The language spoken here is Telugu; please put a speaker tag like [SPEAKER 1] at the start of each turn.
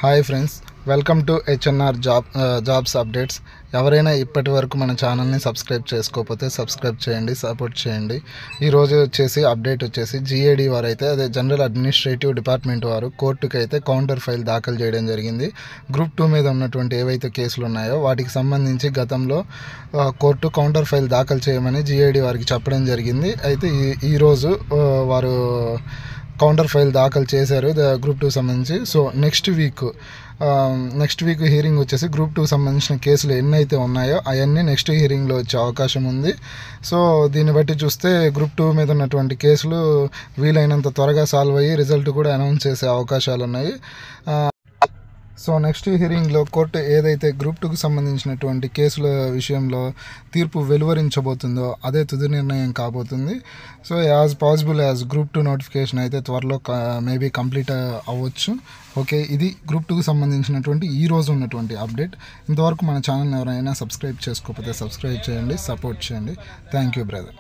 [SPEAKER 1] Hi friends, welcome to HNR jobs updates. ఎవరైనా ఇప్పటి వరకు మన ఛానల్ని సబ్స్క్రైబ్ చేసుకోకపోతే సబ్స్క్రైబ్ చేయండి, సపోర్ట్ చేయండి. ఈరోజు అప్డేట్ వచ్చేసి జీఏడీ వారు అయితే అదే జనరల్ అడ్మినిస్ట్రేటివ్ డిపార్ట్మెంట్ వారు కోర్టుకి అయితే కౌంటర్ ఫైల్ దాఖలు చేయడం జరిగింది. గ్రూప్ 2 మీద ఉన్నటువంటి ఏవైతే కేసులు ఉన్నాయో వాటికి సంబంధించి గతంలో కోర్టు కౌంటర్ ఫైల్ దాఖలు చేయమని జీఏడీ వారికి చెప్పడం జరిగింది. అయితే ఈరోజు వారు కౌంటర్ ఫైల్ దాఖలు చేశారు గ్రూప్ 2 సంబంధించి. సో నెక్స్ట్ వీక్ హియరింగ్ వచ్చేసి గ్రూప్ 2 సంబంధించిన కేసులు ఎన్నైతే ఉన్నాయో అవన్నీ నెక్స్ట్ హియరింగ్లో వచ్చే అవకాశం ఉంది. సో దీన్ని బట్టి చూస్తే గ్రూప్ 2 మీద ఉన్నటువంటి కేసులు వీలైనంత త్వరగా సాల్వ్ అయ్యి రిజల్ట్ కూడా అనౌన్స్ చేసే అవకాశాలు ఉన్నాయి. సో నెక్స్ట్ హియరింగ్లో కోర్టు ఏదైతే గ్రూప్ 2కి సంబంధించినటువంటి కేసుల విషయంలో తీర్పు వెలువరించబోతుందో అదే తుది నిర్ణయం కాబోతుంది. So as possible as group 2 notification అయితే త్వరలో మేబీ కంప్లీట్ అవ్వచ్చు. ఓకే, ఇది గ్రూప్ 2కి సంబంధించినటువంటి ఈ రోజు ఉన్నటువంటి అప్డేట్. ఇంతవరకు మన ఛానల్ని ఎవరైనా సబ్స్క్రైబ్ చేసుకోకపోతే సబ్స్క్రైబ్ చేయండి, సపోర్ట్ చేయండి. Thank you brother.